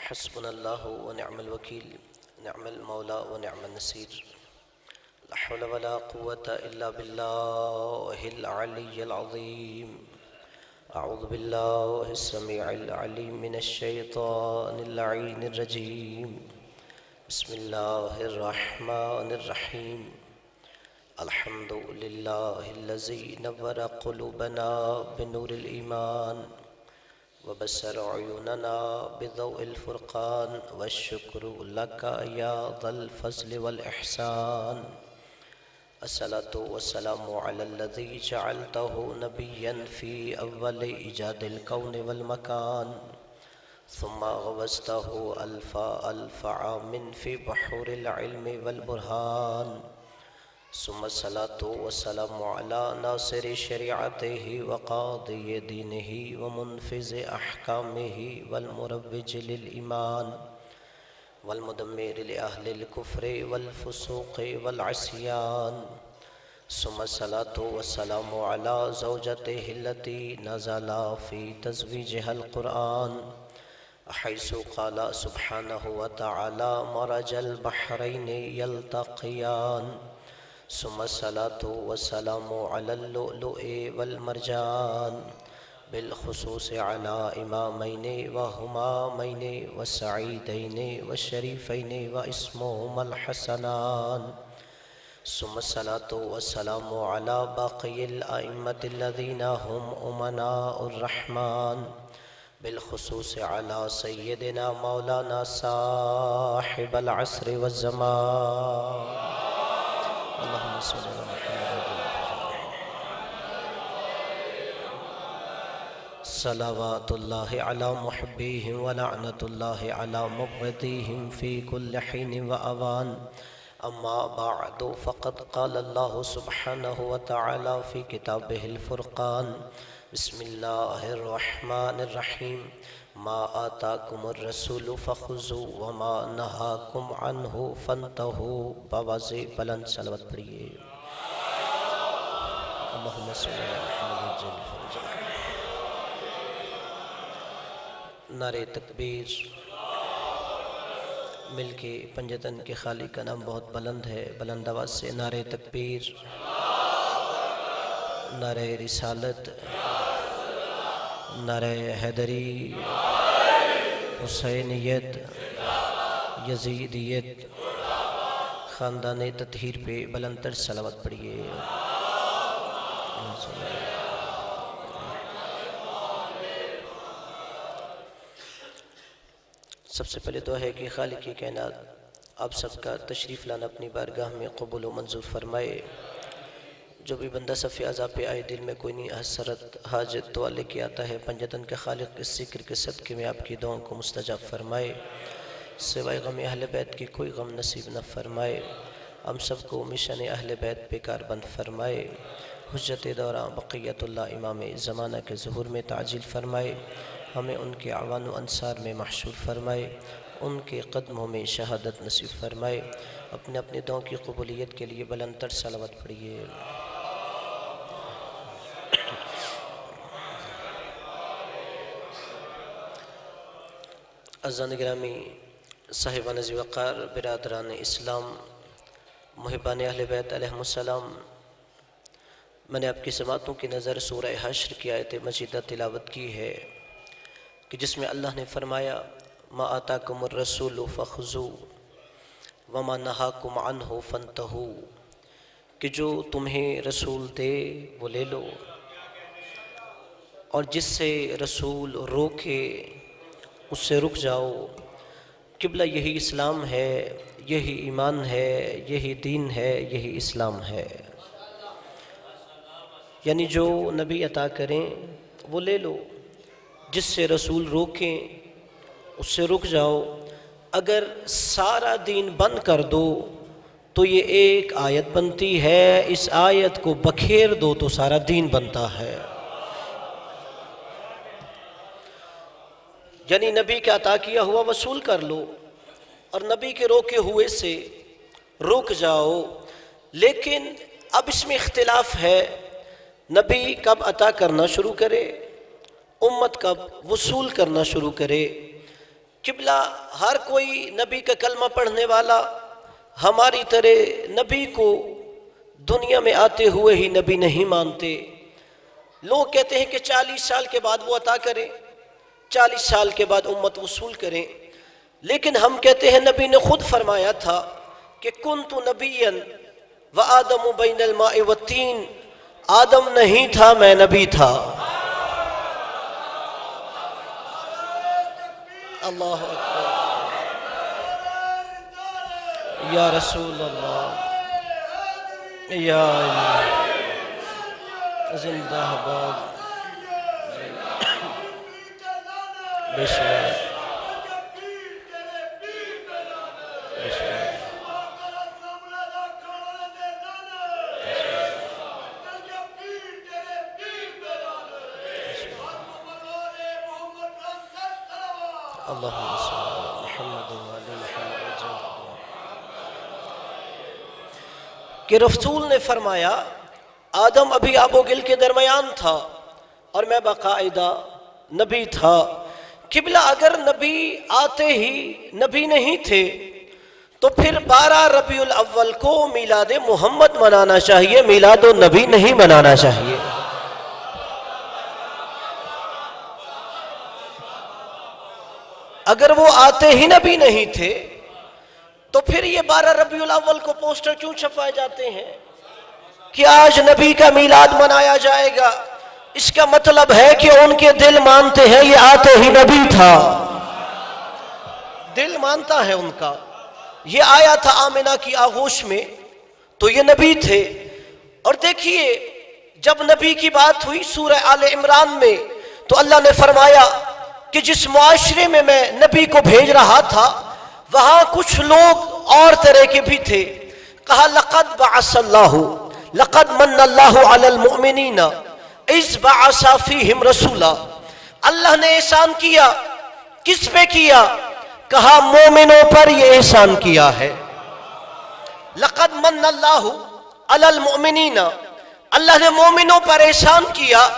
حسبنا الله ونعم الوكيل، نعم المولى ونعم النصير. لا حول ولا قوة إلا بالله العلي العظيم. أعوذ بالله السميع العليم من الشيطان اللعين الرجيم. بسم الله الرحمن الرحيم. الحمد لله الذي نور قلوبنا بنور الإيمان وبصر عيوننا بضوء الفرقان، والشكر لك يا ذا الفضل والإحسان. الصلاة والسلام على الذي جعلته نبيا في أول إيجاد الكون والمكان، ثم غوصته ألف عام في بحور العلم والبرهان، ثم الصلاة والسلام على ناصر شريعته وقاضي دينه ومنفذ أحكامه والمروج للإيمان والمدمر لأهل الكفر والفسوق والعصيان، ثم الصلاة والسلام على زوجته التي نزل في تزويجها القرآن، حيث قال سبحانه وتعالى مرج البحرين يلتقيان، ثم الصلاة والسلام على اللؤلؤ والمرجان، بالخصوص على إمامين وهمامين والسعيدين والشريفين واسمهما الحسنان، ثم الصلاة والسلام على باقي الأئمة الذين هم أمناء الرحمن، بالخصوص على سيدنا مولانا صاحب العصر والزمان. اللهم صل على محمد. صلوات الله على محبيهم ولعنة الله على مبغضيهم في كل حين وأوان. أما بعد، فقد قال الله سبحانه وتعالى في كتابه الفرقان: بسم الله الرحمن الرحيم. ما آتاكم الرسول فخذوا وما نهاكم عنه فانتهوا. بآواز بلند صلوات پڑھیے. اللہم صل علی محمد جل فرجہ. نعرہ تکبیر. مل کے پنجتن کے خالق کا نام بہت بلند ہے. بلند آواز سے نعرہ تکبیر، نعرہ رسالت، نعرہ حیدری، حسینیت، یزیدیت، خاندان تطہیر پہ بلند تر صلوات پڑھیے. سب سے پہلے دعا ہے کہ خالق کائنات آپ سب کا تشریف لانا اپنی بارگاہ میں قبول و منظور فرمائے. جو بھی بندہ صف اعضاء پہ آئے دل میں کوئی نہیں حسرت حاجت دعا لے کے آتا ہے، پنجتن کے خالق کے ذکر کے صدقے میں آپ کی دعاؤں کو مستجاب فرمائے. سوائے غم اہل بیت کی کوئی غم نصیب نہ فرمائے. ہم سب کو مشن اہل بیت پہ کاربند فرمائے. حجت دورہ بقیت اللہ امام زمانہ کے ظہور میں تعجیل فرمائے. ہمیں ان کے اعوان و انصار میں محشور فرمائے. ان کے قدموں میں شہادت نصیب فرمائے. اپنے اپنے دعاؤں کی قبولیت کے لیے بلند تر صلوات پڑھیے. عزیزان گرامی، صاحبان ذی وقار، برادران اسلام، محبان اہل بیت علیہم السلام، میں نے آپ کی سماعتوں کی نظر سورہ حشر کی آیت مجیدہ تلاوت کی ہے کہ جس میں اللہ نے فرمایا: ما آتاکم الرسول فخذوا وما نہاکم عنہ فانتہوا، کہ جو تمہیں رسول دے وہ لے لو، اور جس سے رسول روکے اس سے رک جاؤ. قبلہ یہی اسلام ہے، یہی ایمان ہے، یہی دین ہے، یہی اسلام ہے. یعنی جو نبی عطا کریں وہ لے لو، جس سے رسول روکیں اس سے رک جاؤ. اگر سارا دین بند کر دو تو یہ ایک آیت بنتی ہے، اس آیت کو بکھیر دو تو سارا دین بنتا ہے. یعنی نبی کا عطا کیا ہوا وصول کر لو اور نبی کے روکے ہوئے سے رک جاؤ. لیکن اب اس میں اختلاف ہے، نبی کب عطا کرنا شروع کرے، امت کب وصول کرنا شروع کرے. قبلہ ہر کوئی نبی کا کلمہ پڑھنے والا ہماری طرح نبی کو دنیا میں آتے ہوئے ہی نبی نہیں مانتے. لوگ کہتے ہیں کہ 40 سال کے بعد وہ عطا کریں، 40 سال کے بعد امت وصول کریں، لیکن ہم کہتے ہیں نبی نے خود فرمایا تھا کہ کنت نبیا وآدم بین الماء والتین، آدم نہیں تھا میں نبی تھا. اللہ اکبر، یا رسول اللہ، یا اللہ، زندہ باد، بشمار اللہم صل علی محمد وعلی محمد. کہ رسول نے فرمایا آدم ابھی آب و گل کے درمیان تھا اور میں باقاعدہ نبی تھا. قبلہ اگر نبی آتے ہی نبی نہیں تھے تو پھر 12 ربیع الاول کو میلاد محمد منانا چاہیے، میلاد النبی نہیں منانا چاہیے. اگر وہ آتے ہی نبی نہیں تھے تو پھر یہ 12 ربیع الاول کو پوسٹر کیوں چھپائے جاتے ہیں کہ آج نبی کا میلاد منایا جائے گا؟ اس کا مطلب ہے کہ ان کے دل مانتے ہیں یہ آتے ہی نبی تھا، دل مانتا ہے ان کا. یہ آیا تھا آمنہ کی آغوش میں تو یہ نبی تھے. اور دیکھیے جب نبی کی بات ہوئی سورہ آل عمران میں تو اللہ نے فرمایا کہ جس معاشرے میں میں نبی کو بھیج رہا تھا وہاں کچھ لوگ اور طرح کے بھی تھے. کہا لقد بعث اللہ، لقد من اللہ علی المؤمنین اذ بعث فیہم رسولا. اللہ نے احسان کیا، کس پہ کیا؟ کہا مومنوں پر یہ احسان کیا ہے. لقد من اللہ علی المؤمنین، اللہ نے مومنوں پر احسان کیا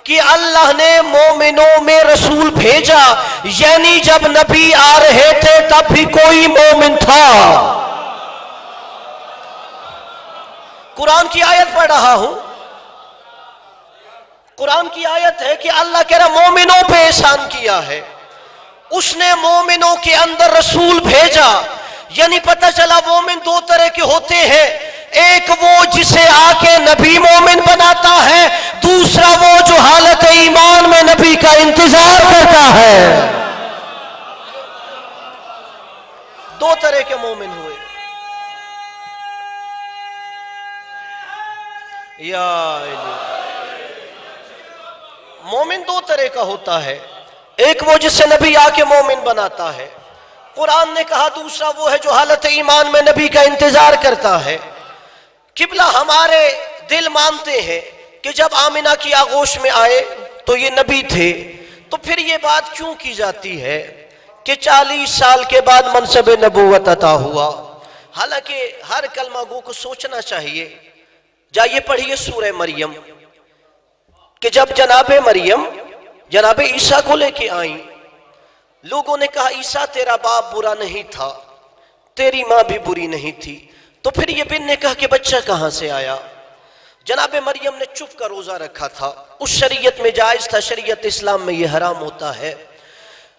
کہ اللہ نے مومنوں میں رسول بھیجا. یعنی جب نبی آ رہے تھے تب بھی کوئی مومن تھا. قرآن کی آیت پڑھ رہا ہوں، قرآن کی آیت ہے کہ اللہ کہہ رہا مومنوں پہ احسان کیا ہے، اس نے مومنوں کے اندر رسول بھیجا. یعنی پتہ چلا مومن 2 طرح کے ہوتے ہیں، ایک وہ جسے آ کے نبی مومن بناتا ہے، دوسرا وہ جو حالت ایمان میں نبی کا انتظار کرتا ہے. 2 طرح کے مومن ہوئے. یا مومن 2 طرح کا ہوتا ہے، ایک وہ جس سے نبی آ کے مومن بناتا ہے، قرآن نے کہا دوسرا وہ ہے جو حالت ایمان میں نبی کا انتظار کرتا ہے. قبلہ ہمارے دل مانتے ہیں کہ جب آمنہ کی آغوش میں آئے تو یہ نبی تھے، تو پھر یہ بات کیوں کی جاتی ہے کہ 40 سال کے بعد منصب نبوت عطا ہوا؟ حالانکہ ہر کلمہ گو کو سوچنا چاہیے. جائیے پڑھیے سورہ مریم کہ جب جناب مریم جناب عیسیٰ کو لے کے آئیں، لوگوں نے کہا عیسیٰ تیرا باپ برا نہیں تھا، تیری ماں بھی بری نہیں تھی، تو پھر یہ بن نے کہا کہ بچہ کہاں سے آیا؟ جناب مریم نے چپ کا روزہ رکھا تھا، اس شریعت میں جائز تھا، شریعت اسلام میں یہ حرام ہوتا ہے.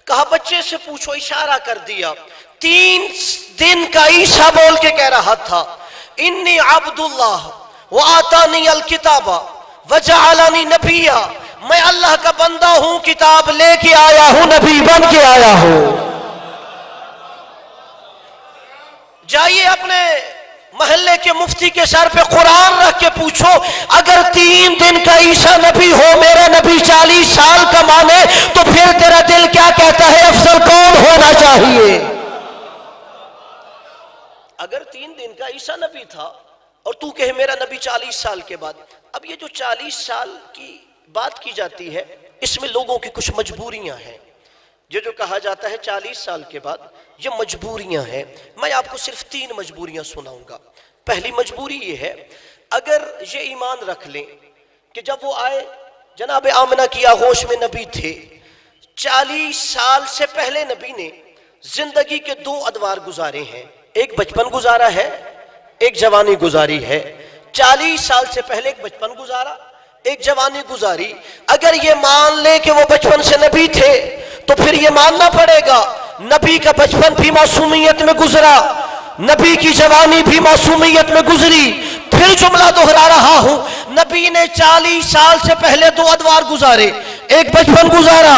کہا بچے سے پوچھو، اشارہ کر دیا. 3 دن کا عیسیٰ بول کے کہہ رہا تھا انی عبد اللہ وآتانی الکتاب وجعلنی نبیا، میں اللہ کا بندہ ہوں، کتاب لے کے آیا ہوں، نبی بن کے آیا ہوں. جائیے اپنے محلے کے مفتی کے سر پہ قرآن رکھ کے پوچھو، اگر 3 دن کا عیسیٰ نبی ہو، میرا نبی 40 سال کا مانے، تو پھر تیرا دل کیا کہتا ہے؟ افضل کون ہونا چاہیے؟ اگر 3 دن کا عیسیٰ نبی تھا اور تو کہے میرا نبی 40 سال کے بعد. اب یہ جو 40 سال کی بات کی جاتی ہے اس میں لوگوں کی کچھ مجبوریاں ہیں. یہ جو کہا جاتا ہے 40 سال کے بعد، یہ مجبوریاں ہیں. میں آپ کو صرف 3 مجبوریاں سناؤں گا. پہلی مجبوری یہ ہے، اگر یہ ایمان رکھ لیں کہ جب وہ آئے جناب آمنہ کی آغوش میں نبی تھے، 40 سال سے پہلے نبی نے زندگی کے دو ادوار گزارے ہیں، ایک بچپن گزارا ہے، ایک جوانی گزاری ہے۔ 40 سال سے پہلے ایک بچپن گزارا، ایک جوانی گزاری۔ اگر یہ مان لے کہ وہ بچپن سے نبی تھے تو پھر یہ ماننا پڑے گا نبی کا بچپن بھی معصومیت میں گزرا، نبی کی جوانی بھی معصومیت میں گزری۔ پھر جملہ دہرا رہا ہوں، نبی نے 40 سال سے پہلے دو ادوار گزارے، ایک بچپن گزارا،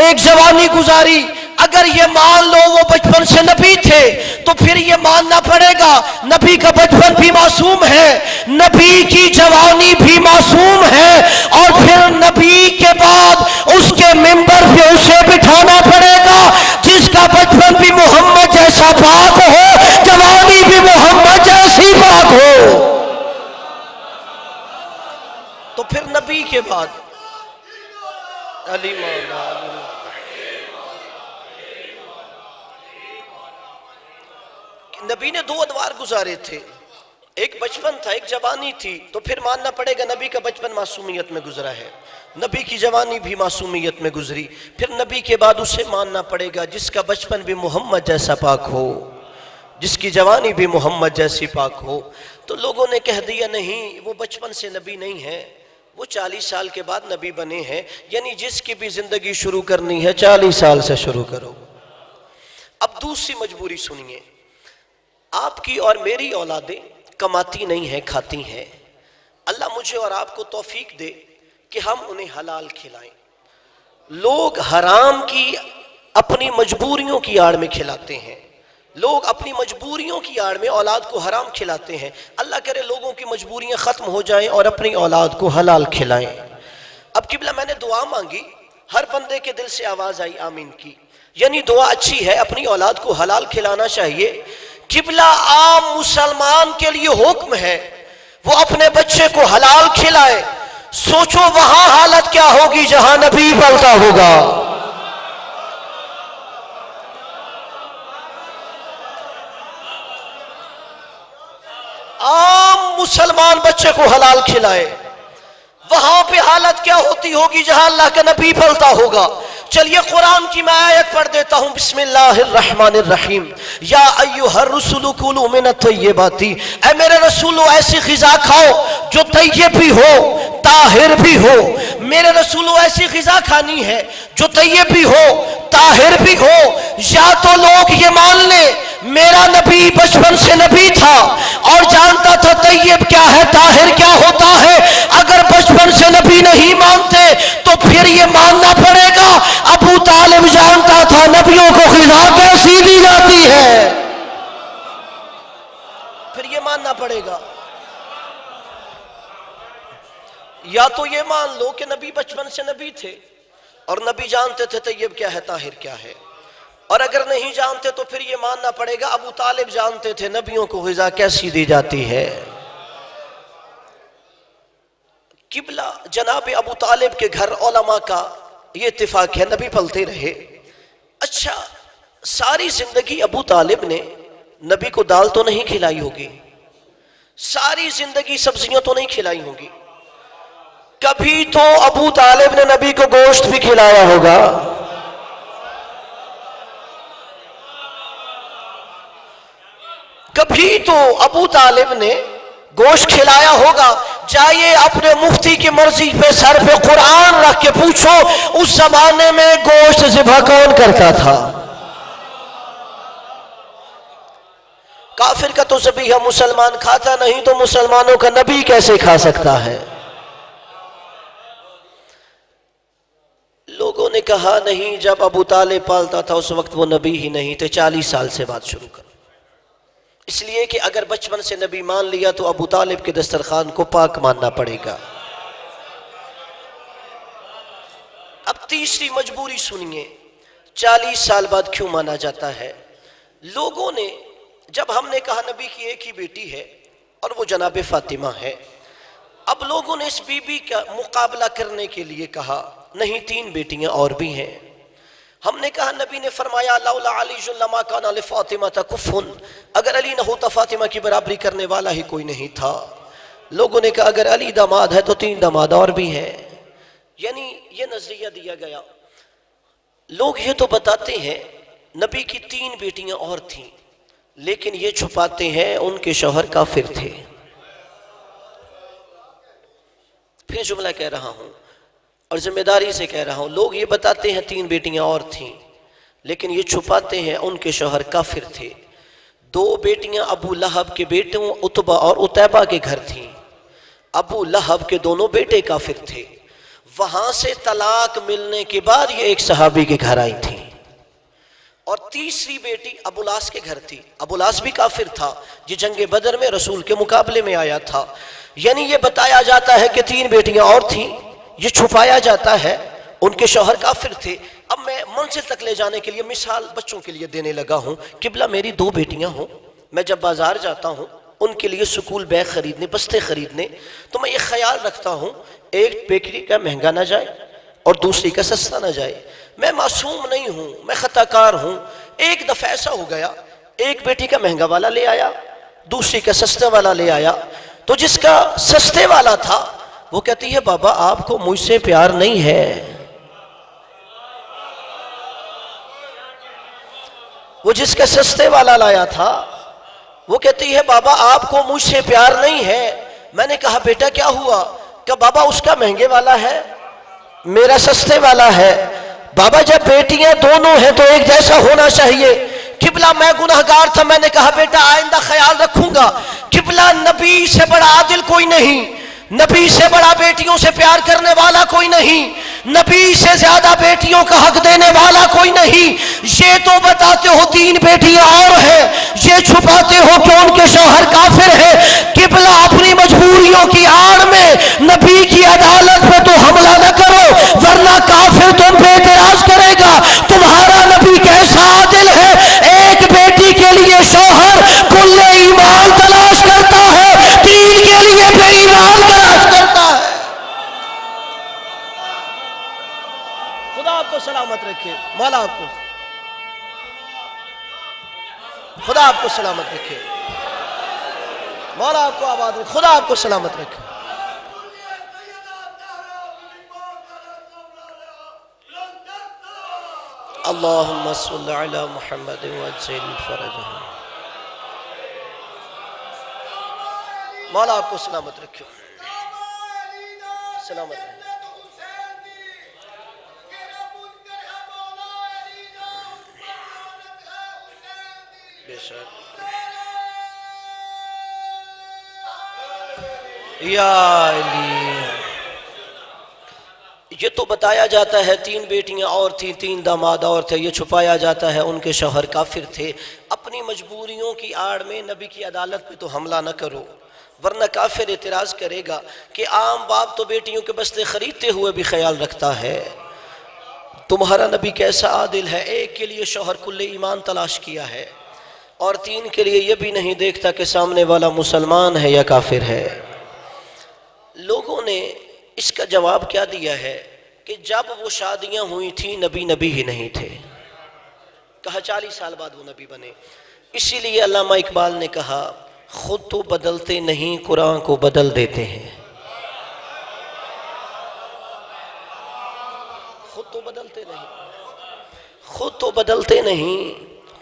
ایک جوانی گزاری۔ اگر یہ مان لو وہ بچپن سے نبی تھے تو پھر یہ ماننا پڑے گا نبی کا بچپن بھی معصوم ہے، نبی کی جوانی بھی معصوم ہے، اور پھر نبی کے بعد اس کے منبر پہ اسے بٹھانا پڑے گا جس کا بچپن بھی محمد جیسا پاک ہو، جوانی بھی محمد جیسی پاک ہو۔ تو پھر نبی کے بعد علی مولا نبی نے دو ادوار گزارے تھے، ایک بچپن تھا، ایک جوانی تھی۔ تو پھر ماننا پڑے گا نبی کا بچپن معصومیت میں گزرا ہے، نبی کی جوانی بھی معصومیت میں گزری۔ پھر نبی کے بعد اسے ماننا پڑے گا جس کا بچپن بھی محمد جیسا پاک ہو، جس کی جوانی بھی محمد جیسی پاک ہو۔ تو لوگوں نے کہہ دیا نہیں، وہ بچپن سے نبی نہیں ہے، وہ 40 سال کے بعد نبی بنے ہیں، یعنی جس کی بھی زندگی شروع کرنی ہے 40 سال سے شروع کرو۔ اب دوسری مجبوری سنیے، آپ کی اور میری اولادیں کماتی نہیں ہیں، کھاتی ہیں۔ اللہ مجھے اور آپ کو توفیق دے کہ ہم انہیں حلال کھلائیں۔ لوگ حرام کی اپنی مجبوریوں کی آڑ میں کھلاتے ہیں، لوگ اپنی مجبوریوں کی آڑ میں اولاد کو حرام کھلاتے ہیں۔ اللہ کرے لوگوں کی مجبوریاں ختم ہو جائیں اور اپنی اولاد کو حلال کھلائیں۔ اب قبلہ میں نے دعا مانگی، ہر بندے کے دل سے آواز آئی آمین کی، یعنی دعا اچھی ہے، اپنی اولاد کو حلال کھلانا چاہیے۔ قبلہ عام مسلمان کے لیے حکم ہے وہ اپنے بچے کو حلال کھلائے۔ سوچو وہاں حالت کیا ہوگی جہاں نبی پلتا ہوگا۔ عام مسلمان بچے کو حلال کھلائے، وہاں پہ حالت کیا ہوتی ہوگی جہاں اللہ کا نبی پلتا ہوگا۔ چلیے قرآن کی میں آیت پڑھ دیتا ہوں، بسم اللہ الرحمن الرحیم، یا ایھا الرسول کلوا من الطیبات، اے میرے رسولو ایسی غذا کھاؤ جو طیب بھی ہو، طاہر بھی ہو۔ میرے رسولو ایسی غذا کھانی ہے جو طیب بھی ہو، طاہر بھی ہو۔ یا تو لوگ یہ مان لیں میرا نبی بچپن سے نبی تھا اور جانتا تھا طیب کیا ہے، طاہر کیا ہوتا ہے۔ اگر بچپن سے نبی نہیں مانتے تو پھر یہ ماننا پڑے گا ابو طالب جانتا تھا نبیوں کو غذا کیسی دی جاتی ہے، پھر یہ ماننا پڑے گا۔ یا تو یہ مان لو کہ نبی بچپن سے نبی تھے اور نبی جانتے تھے طیب کیا ہے، طاہر کیا ہے، اور اگر نہیں جانتے تو پھر یہ ماننا پڑے گا ابو طالب جانتے تھے نبیوں کو غذا کیسی دی جاتی ہے۔ قبلہ جناب ابو طالب کے گھر علماء کا یہ اتفاق ہے نبی پلتے رہے۔ اچھا ساری زندگی ابو طالب نے نبی کو دال تو نہیں کھلائی ہوگی، ساری زندگی سبزیاں تو نہیں کھلائی ہوگی، کبھی تو ابو طالب نے نبی کو گوشت بھی کھلایا ہوگا۔ کبھی تو ابو طالب نے گوشت کھلایا ہوگا۔ جائیے اپنے مفتی کی مرضی پہ سر پہ قرآن رکھ کے پوچھو اس زمانے میں گوشت ذبح کون کرتا تھا؟ کافر کا تو ذبیحہ مسلمان کھاتا نہیں تو مسلمانوں کا نبی کیسے کھا سکتا ہے؟ لوگوں نے کہا نہیں، جب ابو طالب پالتا تھا اس وقت وہ نبی ہی نہیں تھے، 40 سال سے بات شروع کرو۔ اس لیے کہ اگر بچپن سے نبی مان لیا تو ابو طالب کے دسترخوان کو پاک ماننا پڑے گا۔ اب تیسری مجبوری سنیے، 40 سال بعد کیوں مانا جاتا ہے؟ لوگوں نے جب ہم نے کہا نبی کی ایک ہی بیٹی ہے اور وہ جناب فاطمہ ہے، اب لوگوں نے اس بی بی کا مقابلہ کرنے کے لیے کہا نہیں 3 بیٹیاں اور بھی ہیں۔ ہم نے کہا نبی نے فرمایا لولا علی لما کان لفاطمہ کفن، اگر علی نہ ہوتا فاطمہ کی برابری کرنے والا ہی کوئی نہیں تھا۔ لوگوں نے کہا اگر علی داماد ہے تو 3 داماد اور بھی ہیں، یعنی یہ نظریہ دیا گیا۔ لوگ یہ تو بتاتے ہیں نبی کی 3 بیٹیاں اور تھیں، لیکن یہ چھپاتے ہیں ان کے شوہر کافر تھے۔ پھر جملہ کہہ رہا ہوں اور ذمہ داری سے کہہ رہا ہوں، لوگ یہ بتاتے ہیں 3 بیٹیاں اور تھیں، لیکن یہ چھپاتے ہیں ان کے شوہر کافر تھے۔ 2 بیٹیاں ابو لہب کے بیٹوں عتبہ اور عتیبہ کے گھر تھیں۔ ابو لہب کے دونوں بیٹے کافر تھے۔ وہاں سے طلاق ملنے کے بعد یہ ایک صحابی کے گھر آئی تھی، اور تیسری بیٹی ابو لاس کے گھر تھی۔ ابو لاس بھی کافر تھا، یہ جنگ بدر میں رسول کے مقابلے میں آیا تھا۔ یعنی یہ بتایا جاتا ہے کہ 3 بیٹیاں اور تھیں، یہ چھپایا جاتا ہے ان کے شوہر کافر تھے۔ اب میں منزل تک لے جانے کے لیے مثال بچوں کے لیے دینے لگا ہوں۔ قبلہ میری 2 بیٹیاں ہوں، میں جب بازار جاتا ہوں ان کے لیے سکول بیگ خریدنے، بستے خریدنے، تو میں یہ خیال رکھتا ہوں ایک بیٹی کا مہنگا نہ جائے اور دوسری کا سستا نہ جائے۔ میں معصوم نہیں ہوں، میں خطا کار ہوں۔ ایک دفعہ ایسا ہو گیا، ایک بیٹی کا مہنگا والا لے آیا، دوسری کا سستے والا لے آیا، تو جس کا سستے والا تھا وہ کہتی ہے بابا آپ کو مجھ سے پیار نہیں ہے۔ وہ جس کا سستے والا لایا تھا وہ کہتی ہے بابا آپ کو مجھ سے پیار نہیں ہے۔ میں نے کہا بیٹا کیا ہوا؟ کہ بابا اس کا مہنگے والا ہے، میرا سستے والا ہے۔ بابا جب بیٹیاں دونوں ہیں تو ایک جیسا ہونا چاہیے۔ قبلہ میں گناہگار تھا، میں نے کہا بیٹا آئندہ خیال رکھوں گا۔ قبلہ نبی سے بڑا عادل کوئی نہیں، نبی سے بڑا بیٹیوں سے پیار کرنے والا کوئی نہیں، نبی سے زیادہ بیٹیوں کا حق دینے والا کوئی نہیں۔ یہ تو بتاتے ہو 3 بیٹیاں اور ہیں، یہ چھپاتے ہو کہ ان کے شوہر کافر ہیں۔ قبلہ اپنی مجبوریوں کی آڑ میں نبی کی عدالت پہ تو حملہ نہ کرو، ورنہ کافر تم پہ اعتراض کرے گا تمہارا نبی کیسا عادل ہے۔ ایک بیٹی کے لیے شوہر کل ایمان تلاش کرتا ہے، 3 کے لیے بے ایمان تلاش کرتا ہے۔ خدا آپ کو سلامت رکھے، مولا آپ کو، خدا آپ کو سلامت رکھے، مولا آپ کو آباد رکھے، خدا آپ کو سلامت رکھے۔ اللہم صلی علی محمد وعجل فرجہ۔ مولا آپ کو سلامت رکھے، سلامت رکھے۔ بے شک یا علی۔ یہ تو بتایا جاتا ہے 3 بیٹیاں اور تھیں، 3 داماد اور تھے، یہ چھپایا جاتا ہے ان کے شوہر کافر تھے۔ اپنی مجبوریوں کی آڑ میں نبی کی عدالت پہ تو حملہ نہ کرو، ورنہ کافر اعتراض کرے گا کہ عام باپ تو بیٹیوں کے بستے خریدتے ہوئے بھی خیال رکھتا ہے، تمہارا نبی کیسا عادل ہے، ایک کے لیے شوہر کل ایمان تلاش کیا ہے اور 3 کے لیے یہ بھی نہیں دیکھتا کہ سامنے والا مسلمان ہے یا کافر ہے۔ لوگوں نے اس کا جواب کیا دیا ہے کہ جب وہ شادیاں ہوئی تھیں نبی ہی نہیں تھے، کہا 40 سال بعد وہ نبی بنے۔ اسی لیے علامہ اقبال نے کہا خود تو بدلتے نہیں قرآن کو بدل دیتے ہیں۔ خود تو بدلتے نہیں، خود تو بدلتے نہیں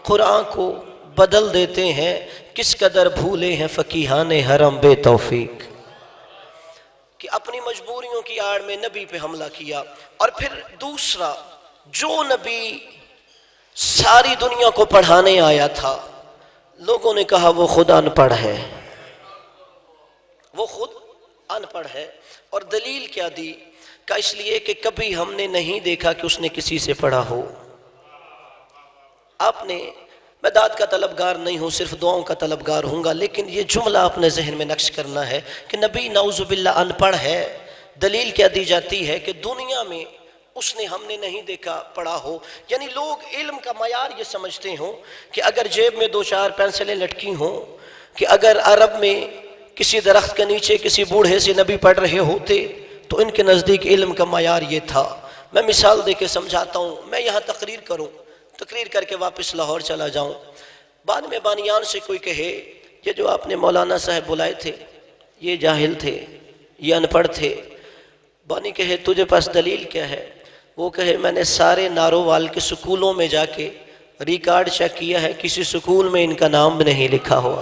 قرآن کو بدل دیتے ہیں، کس قدر بھولے ہیں فقیہان حرم بے توفیق، کہ اپنی مجبوریوں کی آڑ میں نبی پہ حملہ کیا۔ اور پھر دوسرا، جو نبی ساری دنیا کو پڑھانے آیا تھا، لوگوں نے کہا وہ خود ان پڑھ ہے، وہ خود ان پڑھ ہے۔ اور دلیل کیا دی؟ کہ اس لیے کہ کبھی ہم نے نہیں دیکھا کہ اس نے کسی سے پڑھا ہو۔ آپ نے، میں داد کا طلبگار نہیں ہوں، صرف دعاؤں کا طلبگار ہوں گا، لیکن یہ جملہ اپنے ذہن میں نقش کرنا ہے کہ نبی نعوذ باللہ ان پڑھ ہے۔ دلیل کیا دی جاتی ہے کہ دنیا میں اس نے ہم نے نہیں دیکھا پڑھا ہو۔ یعنی لوگ علم کا معیار یہ سمجھتے ہوں کہ اگر جیب میں 2-4 پینسلیں لٹکی ہوں، کہ اگر عرب میں کسی درخت کے نیچے کسی بوڑھے سے نبی پڑھ رہے ہوتے تو ان کے نزدیک علم کا معیار یہ تھا۔ میں مثال دے کے سمجھاتا ہوں، میں یہاں تقریر کر کے واپس لاہور چلا جاؤں، بعد میں بانیان سے کوئی کہے یہ جو آپ نے مولانا صاحب بلائے تھے یہ جاہل تھے، یہ ان پڑھ تھے، بانی کہے تجھے پاس دلیل کیا ہے؟ وہ کہے میں نے سارے نارووال کے سکولوں میں جا کے ریکارڈ چیک کیا ہے کسی سکول میں ان کا نام نہیں لکھا ہوا.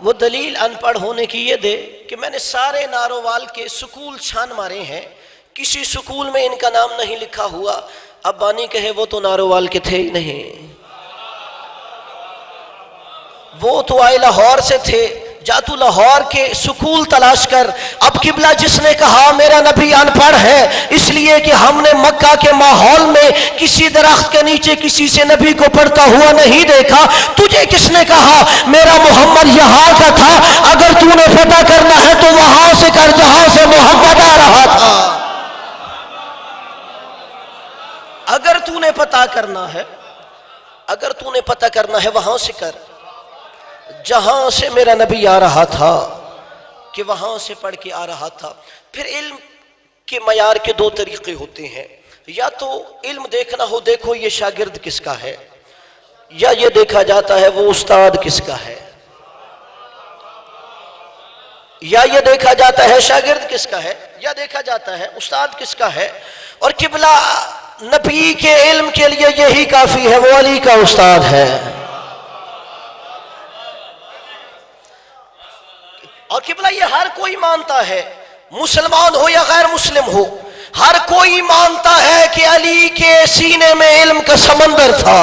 وہ دلیل ان پڑھ ہونے کی یہ دے کہ میں نے سارے نارووال کے سکول چھان مارے ہیں، کسی سکول میں ان کا نام نہیں لکھا ہوا. اب بانی کہے وہ تو نارووال کے تھے ہی نہیں، وہ تو آئے لاہور سے تھے، جا تو لاہور کے سکول تلاش کر. اب قبلہ جس نے کہا میرا نبی ان پڑھ ہے اس لیے کہ ہم نے مکہ کے ماحول میں کسی درخت کے نیچے کسی سے نبی کو پڑھتا ہوا نہیں دیکھا، تجھے کس نے کہا میرا محمد یہاں کا تھا؟ اگر تو نے پتہ کرنا ہے تو وہاں سے کر جہاں سے محمد آ رہا تھا. اگر تو نے پتہ کرنا ہے، اگر تو نے پتہ کرنا ہے وہاں سے کر جہاں سے میرا نبی آ رہا تھا، کہ وہاں سے پڑھ کے آ رہا تھا. پھر علم کے معیار کے دو طریقے ہوتے ہیں، یا تو علم دیکھنا ہو دیکھو یہ شاگرد کس کا ہے، یا یہ دیکھا جاتا ہے وہ استاد کس کا ہے، یا یہ دیکھا جاتا ہے شاگرد کس کا ہے، یا دیکھا جاتا ہے استاد کس کا ہے. اور قبلہ نبی کے علم کے لیے یہی کافی ہے، وہ علی کا استاد ہے. اور قبلہ یہ ہر کوئی مانتا ہے، مسلمان ہو یا غیر مسلم ہو، ہر کوئی مانتا ہے کہ علی کے سینے میں علم کا سمندر تھا،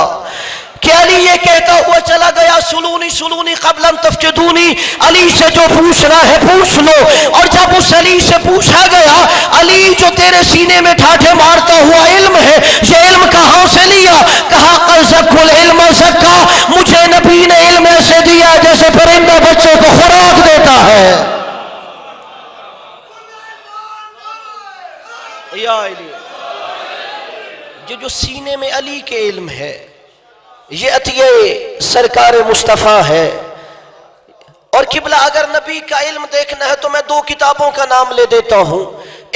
کہ علی یہ کہتا ہوا چلا گیا سلونی سلونی قبل ان تفقدونی، علی سے جو پوچھنا ہے پوچھ لو. اور جب اس علی سے پوچھا گیا علی جو تیرے سینے میں ٹھاٹھے مارتا ہوا علم ہے یہ علم کہاں سے لیا؟ کہا قد زکوا العلم زکا، مجھے نبی نے علم ایسے دیا جیسے پرندہ بچے کو خوراک دیتا ہے. یا علی، یہ جو سینے میں علی کے علم ہے یہ عطیہ سرکار مصطفیٰ ہے. اور قبلہ اگر نبی کا علم دیکھنا ہے تو میں دو کتابوں کا نام لے دیتا ہوں،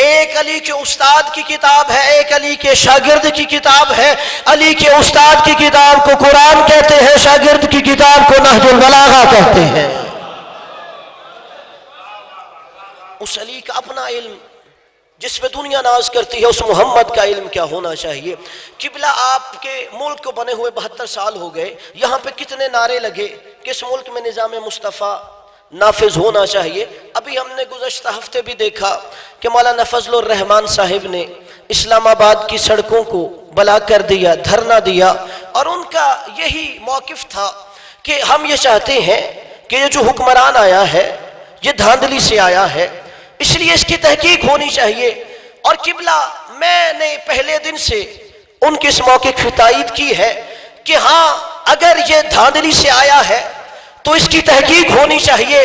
ایک علی کے استاد کی کتاب ہے، ایک علی کے شاگرد کی کتاب ہے. علی کے استاد کی کتاب کو قرآن کہتے ہیں، شاگرد کی کتاب کو نہج البلاغہ کہتے ہیں. اس علی کا اپنا علم جس پہ دنیا ناز کرتی ہے، اس محمد کا علم کیا ہونا چاہیے. قبلہ آپ کے ملک کو بنے ہوئے 72 سال ہو گئے، یہاں پہ کتنے نعرے لگے کہ اس ملک میں نظام مصطفیٰ نافذ ہونا چاہیے. ابھی ہم نے گزشتہ ہفتے بھی دیکھا کہ مولانا فضل الرحمان صاحب نے اسلام آباد کی سڑکوں کو بلاک کر دیا، دھرنا دیا، اور ان کا یہی موقف تھا کہ ہم یہ چاہتے ہیں کہ یہ جو حکمران آیا ہے یہ دھاندلی سے آیا ہے، اس لیے اس کی تحقیق ہونی چاہیے. اور قبلہ میں نے پہلے دن سے ان کے اس موقف کی تائید کی ہے کہ ہاں اگر یہ دھاندلی سے آیا ہے تو اس کی تحقیق ہونی چاہیے،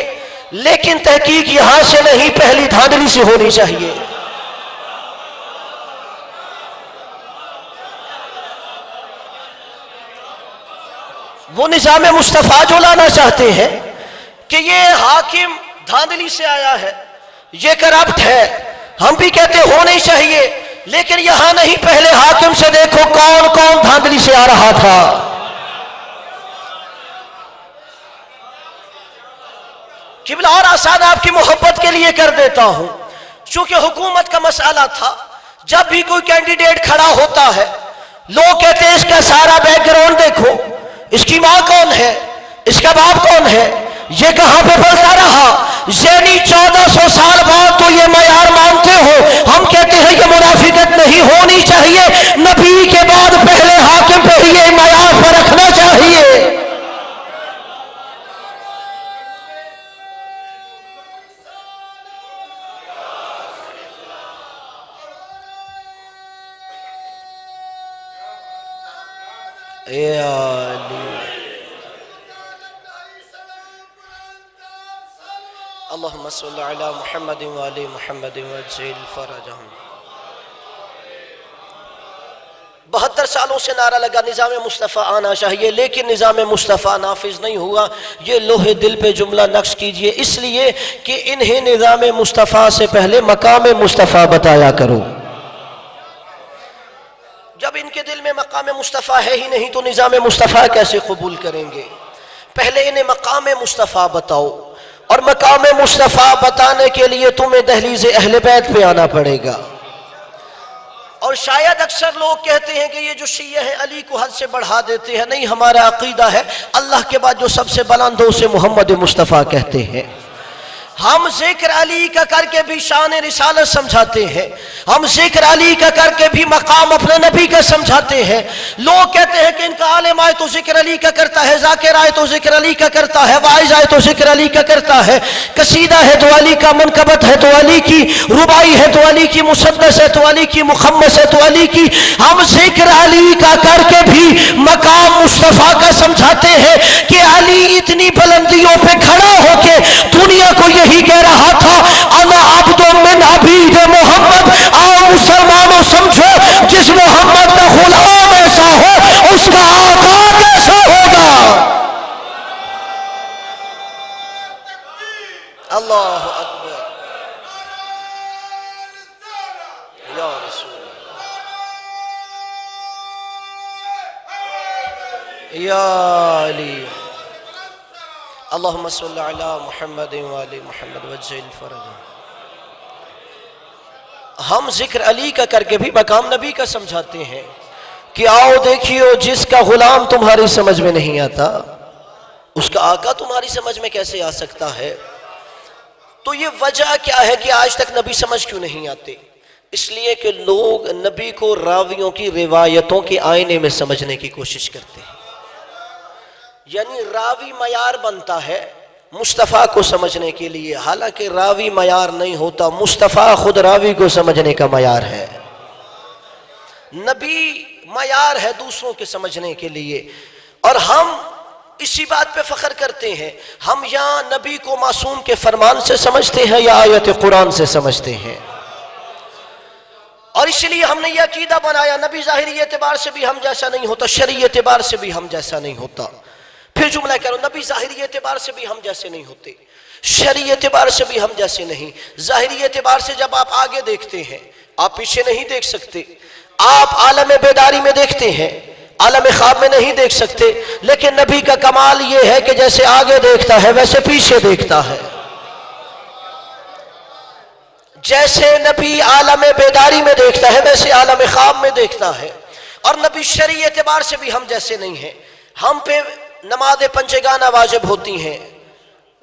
لیکن تحقیق یہاں سے نہیں، پہلی دھاندلی سے ہونی چاہیے. وہ نظام مصطفیٰ جو لانا چاہتے ہیں کہ یہ حاکم دھاندلی سے آیا ہے، یہ کرپٹ ہے، ہم بھی کہتے ہونے چاہیے، لیکن یہاں نہیں، پہلے حاکم سے دیکھو کون کون دھاندلی سے آ رہا تھا. قبلہ اور آسان آپ کی محبت کے لیے کر دیتا ہوں، چونکہ حکومت کا مسئلہ تھا. جب بھی کوئی کینڈیڈیٹ کھڑا ہوتا ہے لوگ کہتے ہیں اس کا سارا بیک گراؤنڈ دیکھو، اس کی ماں کون ہے، اس کا باپ کون ہے، یہ کہاں پہ پلتا رہا. یعنی 1400 سال بعد تو یہ معیار مانتے ہو. ہم کہتے ہیں یہ منافقت نہیں ہونی چاہیے، نبی کے بعد پہلے حاکم پہ ہی یہ معیار پر رکھنا چاہیے. اے علی اللہم صلی علی محمد وعلی محمد وعجل فرجہم. 72 سالوں سے نعرہ لگا نظام مصطفیٰ آنا چاہیے، لیکن نظام مصطفیٰ نافذ نہیں ہوا. یہ لوہے دل پہ جملہ نقش کیجئے، اس لیے کہ انہیں نظام مصطفیٰ سے پہلے مقام مصطفیٰ بتایا کرو. جب ان کے دل میں مقام مصطفیٰ ہے ہی نہیں تو نظام مصطفیٰ کیسے قبول کریں گے؟ پہلے انہیں مقام مصطفیٰ بتاؤ. اور مقام مصطفیٰ بتانے کے لیے تمہیں دہلیز اہل بیت پہ آنا پڑے گا۔ اور شاید اکثر لوگ کہتے ہیں کہ یہ جو شیعہ ہیں علی کو حد سے بڑھا دیتے ہیں، نہیں، ہمارا عقیدہ ہے اللہ کے بعد جو سب سے بلند ہو اسے محمد مصطفیٰ کہتے ہیں۔ ہم ذکر علی کا کر کے بھی شان رسالت سمجھاتے ہیں، ہم ذکر علی کا کر کے بھی مقام اپنے نبی کا سمجھاتے ہیں۔ لوگ کہتے ہیں کہ ان کا عالم آئے تو ذکر علی کا کرتا ہے، ذاکر آئے تو ذکر علی کا کرتا ہے، واعظ آئے تو ذکر علی کا کرتا ہے، قصیدہ ہے تو علی کا، منقبت ہے تو علی کی، ربائی ہے تو علی کی، مسدس ہے تو علی کی، مخمس ہے تو علی کی۔ ہم ذکر علی کا کر کے بھی مقام مصطفیٰ کا سمجھاتے ہیں کہ علی اتنی بلندیوں پہ کھڑا ہو کے دنیا کو یہی کہہ رہا تھا، انا عبد من عبید محمد۔ آؤ مسلمانوں سمجھو، جس محمد کا غلام ایسا ہو اس کا آقا کیسا ہوگا؟ اللہ اکبر، یا رسول اللہ، یا علی، اللہم صلی علی محمد وآل محمد وجل فرج۔ ہم ذکر علی کا کر کے بھی مقام نبی کا سمجھاتے ہیں کہ آؤ دیکھیو، جس کا غلام تمہاری سمجھ میں نہیں آتا اس کا آقا تمہاری سمجھ میں کیسے آ سکتا ہے؟ تو یہ وجہ کیا ہے کہ آج تک نبی سمجھ کیوں نہیں آتے؟ اس لیے کہ لوگ نبی کو راویوں کی روایتوں کے آئینے میں سمجھنے کی کوشش کرتے ہیں، یعنی راوی معیار بنتا ہے مصطفیٰ کو سمجھنے کے لیے، حالانکہ راوی معیار نہیں ہوتا، مصطفیٰ خود راوی کو سمجھنے کا معیار ہے۔ نبی معیار ہے دوسروں کے سمجھنے کے لیے، اور ہم اسی بات پہ فخر کرتے ہیں، ہم یا نبی کو معصوم کے فرمان سے سمجھتے ہیں یا آیت قرآن سے سمجھتے ہیں۔ اور اس لیے ہم نے یہ عقیدہ بنایا، نبی ظاہری اعتبار سے بھی ہم جیسا نہیں ہوتا، شرعی اعتبار سے بھی ہم جیسا نہیں ہوتا۔ پھر جملہ کہہ رہا ہوں، نبی ظاہری اعتبار سے بھی ہم جیسے نہیں ہوتے، شرعی اعتبار سے بھی ہم جیسے نہیں۔ ظاہری اعتبار سے جب آپ آگے دیکھتے ہیں آپ پیچھے نہیں دیکھ سکتے، آپ عالم بیداری میں دیکھتے ہیں، عالم خواب میں نہیں دیکھ سکتے، لیکن نبی کا کمال یہ ہے کہ جیسے آگے دیکھتا ہے ویسے پیچھے دیکھتا ہے۔ جیسے نبی عالم بیداری میں دیکھتا ہے ویسے عالم خواب میں دیکھتا ہے۔ اور نبی شرعی اعتبار سے بھی ہم جیسے نہیں ہیں۔ ہم پہ نماز پنجگانہ واجب ہوتی ہیں،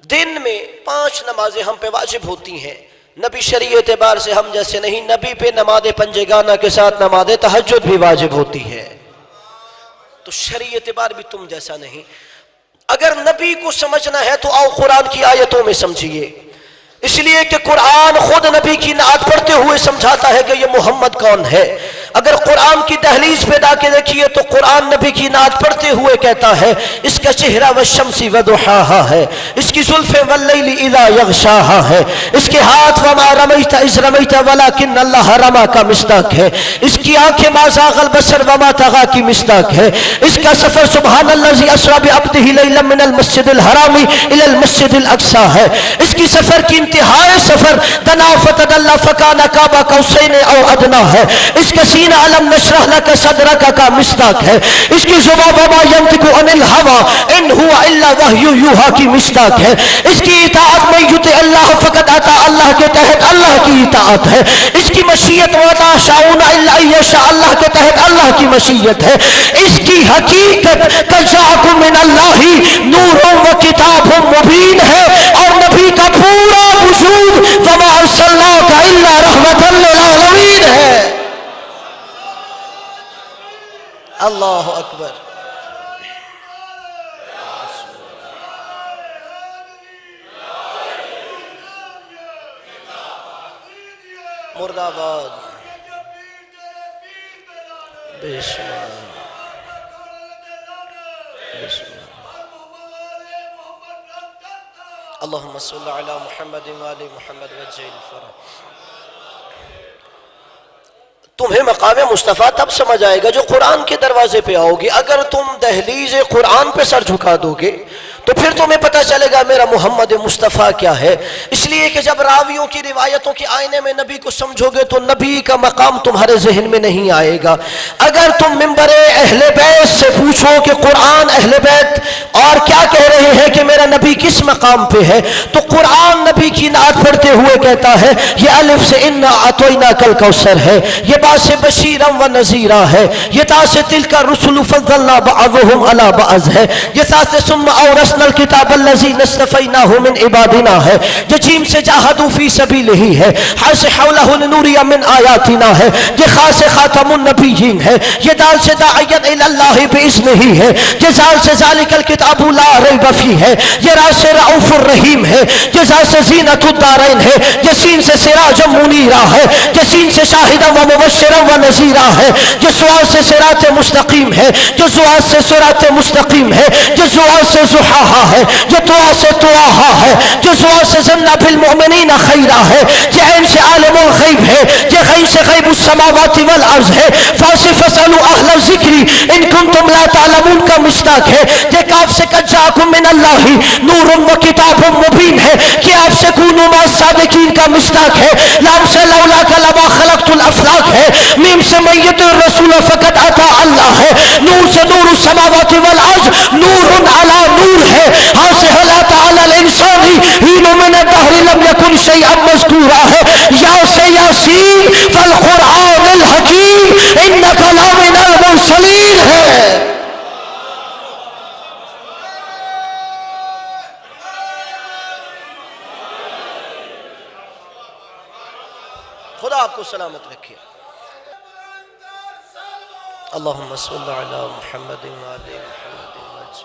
دن میں 5 نمازیں ہم پہ واجب ہوتی ہیں، نبی شرعی اعتبار سے ہم جیسے نہیں، نبی پہ نماز پنجگانہ کے ساتھ نماز تہجد بھی واجب ہوتی ہے، تو شرعی اعتبار بھی تم جیسا نہیں۔ اگر نبی کو سمجھنا ہے تو آؤ قرآن کی آیتوں میں سمجھیے، اس لیے کہ قرآن خود نبی کی نعت پڑھتے ہوئے سمجھاتا ہے کہ یہ محمد کون ہے۔ اگر قرآن کی دہلیز پہ جا کے دیکھیے تو قرآن نبی کی نعت پڑھتے ہوئے کہتا ہے اس کا چہرہ والشمس وضحاہا ہے، اس کی زلفیں واللیل اذا یغشاہا ہے، اس کے ہاتھ وما رمیت اذ رمیت ولکن اللہ رما کا مصداق ہے، اس کی آنکھیں ما زاغ البصر وما طغی کی مصداق ہے، اس کا سفر سبحان الذی اسری بعبدہ لیلا من المسجد الحرام الی المسجد الاقصی ہے، اس کی سفر کی انتہائی سفر دنا فتدلی فکان قاب قوسین او ادنا ہے، اس کا سینہ علم نشرح لک صدرک کا مصداق ہے، اس کی زبان وما ینطق عن الہوی ان هو الا وحی یوحی کی مصداق ہے، اس کی اطاعت میں یطع اللہ فقط اطاع اللہ کے تحت اللہ کی اطاعت ہے، اس کی مشیت وما شاؤون الا ان یشاء اللہ کے تحت اللہ کی مشیت ہے، اس کی حقیقت تجاکم من اللہ نور و کتاب مبین ہے، اور نبی کا پورا وجود وما ارسلناک الا رحمۃ للعالمین ہے۔ اللہ اکبر، مرد آباد، بسم اللہ، بسم اللہ، اللہم صلی علی محمد وآل محمد وجل فرج۔ تمہیں مقام مصطفیٰ تب سمجھ آئے گا جو قرآن کے دروازے پہ آؤ گے۔ اگر تم دہلیز قرآن پہ سر جھکا دو گے تو پھر تمہیں پتہ چلے گا میرا محمد مصطفیٰ کیا ہے. اس لیے کہ جب راویوں کی روایتوں کے آئینے میں نبی کو سمجھو گے تو نبی کا مقام تمہارے ذہن میں نہیں آئے گا. اگر تم ممبر اہل بیت سے پوچھو کہ قرآن اہل بیت اور کیا کہہ رہے ہیں کہ میرا نبی کس مقام پہ ہے، تو قرآن نبی کی نعت پڑھتے ہوئے کہتا ہے یہ الف سے انا اعطیناک الکوثر ہے، یہ با سے بشیرا و نذیرا ہے، یہ تا سے تلک الرسل فضلنا بعضهم علی بعض ہے، یہ تا سے ثم اورثنا الکتاب الذی اصطفیناه من عبادنا ہے، یہ جیم سے جاہدوا فی سبیلہ ہے، ح سے حولہ لنوری من آیاتنا ہے، یہ خا سے خاتم النبیین ہے، یہ دال سے داعیا الی اللہ باذنہ ہے، یہ زال سے ذالک الکتاب لا ریب فیہ ہے، یہ را سے رؤوف الرحیم ہے، یہ زا سے زینۃ الدارین ہے، یہ سین سے سراج منیرا ہے، یہ سین سے شاہدا و مبشرا و نذیرا ہے، یہ سوال سے صراط مستقیم ہے، یہ سوال سے صراط مستقیم ہے، یہ سوال سے زحاہا ہے، یہ طوا سے طواہا ہے، یہ سوال سے ظن بالمؤمنین خیرا ہے، یہ عین سے عالم الغیب ہے، یہ غین سے غیب السماوات والارض ہے، فاسألوا اہل الذکر ان کنتم لا تعلمون کا مشتاق ہے، یہ کاف سے قد جاءکم من اللہ نور و کتاب مبین ہے، کہ آپ سے کونوا مع الصادقین کا مشتاق ہے، لام سے لولاک لما خلقت الافلاک ہے، میم سے میت الرسول فقط عطا اللہ ہے، نور سے نور السماوات والارض نور علی نور ہے، ہاں سے حلا تعالی الانسان ہین من الدہر لم یکن شیئا مذکورا ہے، یا سے یاسین فالقرآن الحکیم انک لمن المرسلین ہے. خدا آپ کو سلامت رکھے. اللہم صلی علی محمد وعلی محمد.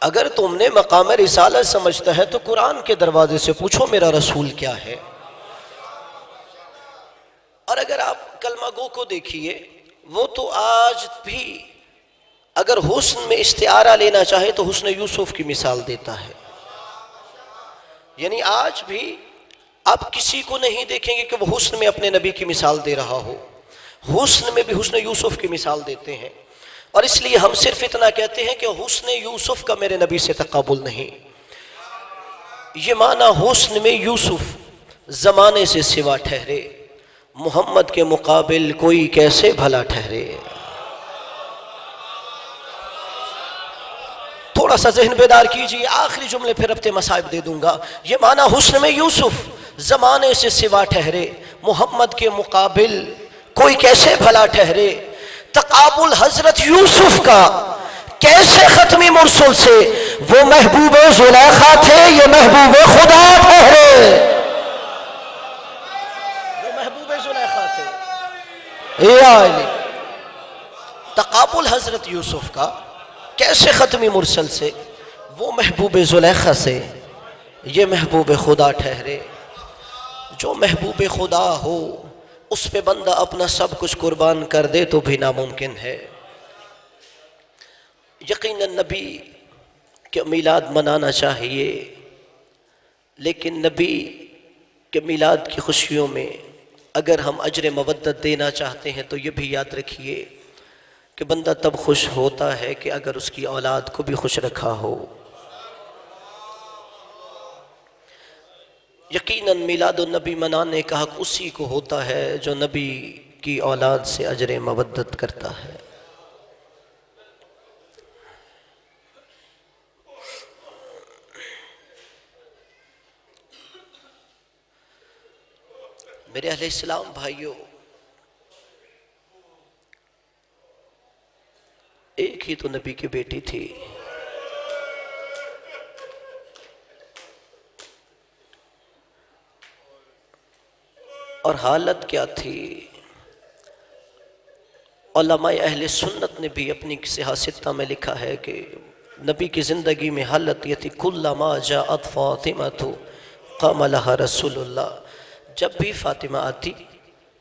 اگر تم نے مقام رسالت سمجھتا ہے تو قرآن کے دروازے سے پوچھو میرا رسول کیا ہے. اور اگر آپ کلمہ گو کو دیکھیے، وہ تو آج بھی اگر حسن میں استعارہ لینا چاہے تو حسن یوسف کی مثال دیتا ہے. یعنی آج بھی آپ کسی کو نہیں دیکھیں گے کہ وہ حسن میں اپنے نبی کی مثال دے رہا ہو. حسن میں بھی حسن یوسف کی مثال دیتے ہیں. اور اس لیے ہم صرف اتنا کہتے ہیں کہ حسن یوسف کا میرے نبی سے تقابل نہیں. یہ معنی حسن میں یوسف زمانے سے سوا ٹھہرے، محمد کے مقابل کوئی کیسے بھلا ٹھہرے. تھوڑا سا ذہن بیدار کیجئے، آخری جملے پھر اپنے مصائب دے دوں گا. یہ معنی حسن میں یوسف زمانے سے سوا ٹھہرے، محمد کے مقابل کوئی کیسے بھلا ٹھہرے. تقابل حضرت یوسف کا کیسے ختمی مرسل سے، وہ محبوب زلیخا تھے، یہ محبوب خدا ٹھہرے. وہ محبوب زلیخا تھے. تقابل حضرت یوسف کا کیسے ختمی مرسل سے، وہ محبوب زلیخا سے، یہ محبوب خدا ٹھہرے. جو محبوب خدا ہو اس پہ بندہ اپنا سب کچھ قربان کر دے تو بھی ناممکن ہے. یقیناً نبی کے میلاد منانا چاہیے، لیکن نبی کے میلاد کی خوشیوں میں اگر ہم اجر مودت دینا چاہتے ہیں تو یہ بھی یاد رکھیے کہ بندہ تب خوش ہوتا ہے کہ اگر اس کی اولاد کو بھی خوش رکھا ہو. یقیناً میلاد النبی منانے کا حق اسی کو ہوتا ہے جو نبی کی اولاد سے اجر مودت کرتا ہے. میرے اہل اسلام بھائیوں، ایک ہی تو نبی کی بیٹی تھی. اور حالت کیا تھی؟ علماء اہل سنت نے بھی اپنی صحاح ستہ میں لکھا ہے کہ نبی کی زندگی میں حالت یہ تھی کلما جاءت فاطمہ قام لها رسول اللہ. جب بھی فاطمہ آتی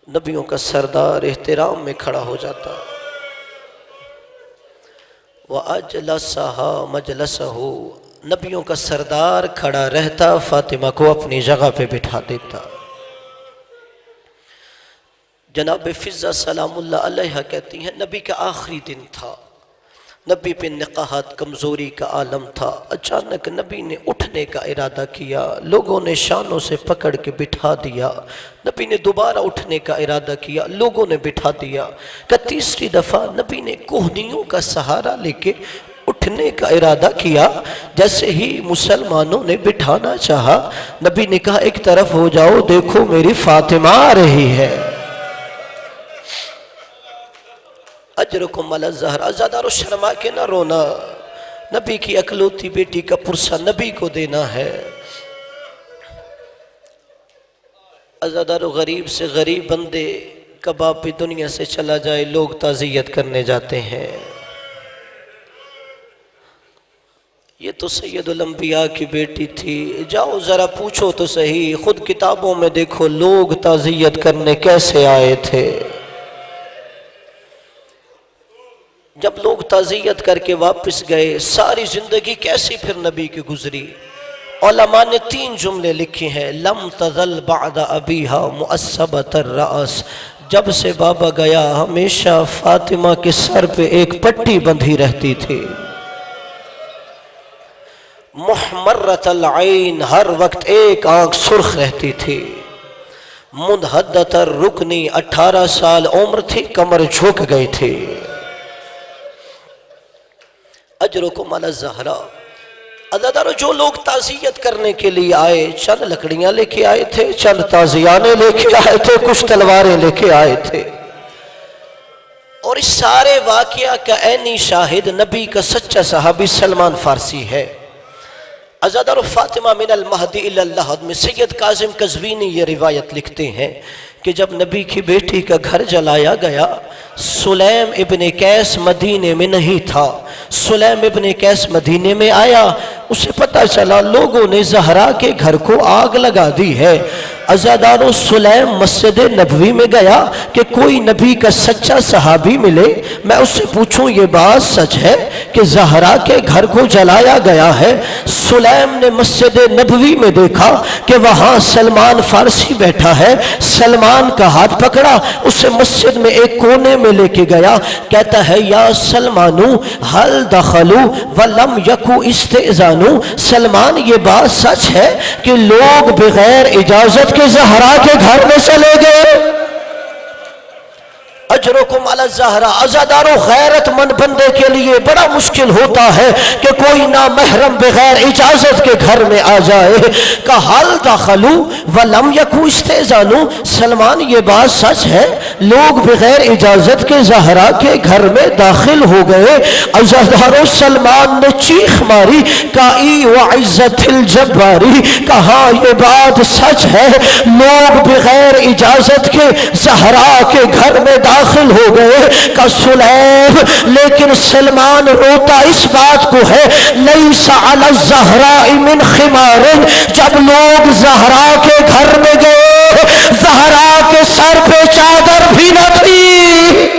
نبیوں کا سردار احترام میں کھڑا ہو جاتا. وَأَجْلَسَهَا مَجْلَسَهُ، نبیوں کا سردار کھڑا رہتا، فاطمہ کو اپنی جگہ پہ بٹھا دیتا. جناب فضہ سلام اللہ علیہ کہتی ہیں نبی کا آخری دن تھا، نبی پہ نقاہت کمزوری کا عالم تھا. اچانک نبی نے اٹھنے کا ارادہ کیا، لوگوں نے شانوں سے پکڑ کے بٹھا دیا. نبی نے دوبارہ اٹھنے کا ارادہ کیا، لوگوں نے بٹھا دیا. کہ تیسری دفعہ نبی نے کوہنیوں کا سہارا لے کے اٹھنے کا ارادہ کیا. جیسے ہی مسلمانوں نے بٹھانا چاہا، نبی نے کہا ایک طرف ہو جاؤ، دیکھو میری فاطمہ آ رہی ہے. اجرکم علی الزہرا. عزادارو شرما کے نہ رونا، نبی کی اکلوتی بیٹی کا پرسہ نبی کو دینا ہے. عزادارو غریب سے غریب بندے کباب بھی دنیا سے چلا جائے، لوگ تعزیت کرنے جاتے ہیں. یہ تو سید الانبیاء کی بیٹی تھی. جاؤ ذرا پوچھو تو صحیح، خود کتابوں میں دیکھو لوگ تعزیت کرنے کیسے آئے تھے. جب لوگ تعزیت کر کے واپس گئے، ساری زندگی کیسی پھر نبی کی گزری. علماء نے 3 جملے لکھے ہیں. لم تزل بعد ابیہا معصبۃ الرأس. جب سے بابا گیا ہمیشہ فاطمہ کے سر پہ ایک پٹی بندھی رہتی تھی. محمرۃ العین، ہر وقت ایک آنکھ سرخ رہتی تھی. منحدۃ الرکن، 18 سال عمر تھی، کمر جھک گئی تھی. اجرکم علی الزہرا. عزادارو جو لوگ تعزیت کرنے کے لیے آئے، چند لکڑیاں لے کے آئے تھے، چند تازیانے لے کے آئے تھے، کچھ تلواریں لے کے آئے تھے. اور اس سارے واقعہ کا عینی شاہد نبی کا سچا صحابی سلمان فارسی ہے. عزادارو فاطمہ من المہدی الی اللحد میں سید کاظم قزوینی یہ روایت لکھتے ہیں کہ جب نبی کی بیٹی کا گھر جلایا گیا، سلیم ابن قیس مدینے میں نہیں تھا. سلیم ابن قیس مدینے میں آیا، اسے پتہ چلا لوگوں نے زہرا کے گھر کو آگ لگا دی ہے. عزادارو سلیم مسجد نبوی میں گیا کہ کوئی نبی کا سچا صحابی ملے، میں اس سے پوچھوں یہ بات سچ ہے کہ زہرا کے گھر کو جلایا گیا ہے. سلیم نے مسجد نبوی میں دیکھا کہ وہاں سلمان فارسی بیٹھا ہے. سلمان کا ہاتھ پکڑا، اسے مسجد میں ایک کونے میں لے کے گیا. کہتا ہے یا سلمانو حل دخلو ولم یکو استئذانو. سلمان یہ بات سچ ہے کہ لوگ بغیر اجازت کے زہرا کے گھر میں چلے گئے. اجرکم علی الزہرا. عزادارو غیرت مند بندے کے لیے بڑا مشکل ہوتا ہے کہ کوئی نامحرم بغیر اجازت کے گھر میں آ جائے. کہ حل دخلو ولم یکو استئذانو. سلمان یہ بات سچ ہے لوگ بغیر اجازت کے زہرا کے گھر میں داخل ہو گئے. عزادارو سلمان نے چیخ ماری کائی وعزت الجباری. کہا یہ بات سچ ہے لوگ بغیر اجازت کے زہرا کے گھر میں داخل ہو گئے. کا سلیم لیکن سلمان روتا اس بات کو ہے لیس علی الزہراء من خمار. جب لوگ زہرا کے گھر میں گئے، زہرا کے سر پہ چادر بھی نہ تھی.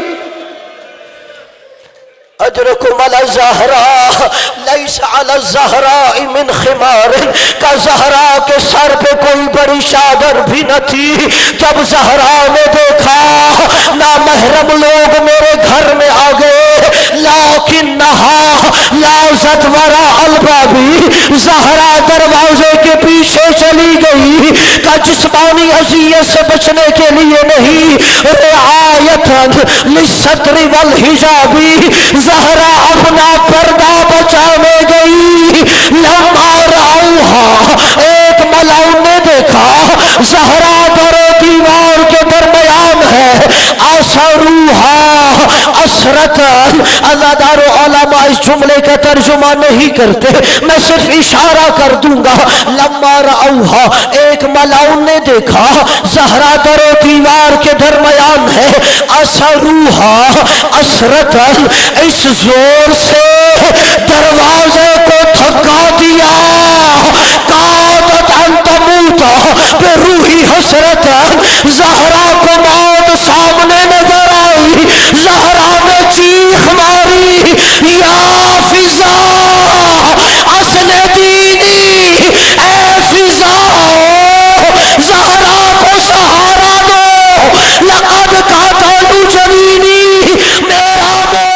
اجرکم علی الزہراء لیس علی الزہراء من خمار. کا زہرا کے سر پہ کوئی بڑی چادر بھی نہ تھی. جب زہرا نے دیکھا نامحرم لوگ میرے گھر میں آ گئے، لیکنہا لازت وراء البابی. زہرا دروازے کے پیچھے چلی گئی. کا جسمانی اذیت سے بچنے کے لیے نہیں، رعایتاً للستر والحجابی. زہرا اپنا پردہ بچانے گئی. لما رأوہا، ایک ملعون نے دیکھا زہرا در دیوار کے درمیان ہے. اثروہا اثرتاً. عزادارو علماء اس جملے کا ترجمہ نہیں کرتے، میں صرف اشارہ کر دوں گا. لما رأوہا، ایک ملعون نے دیکھا زہرا در دیوار کے درمیان ہے. اثروہا اثرتاً، اس زور سے دروازے کو دھکا دیا. قادت ان تموت بروحی حسرت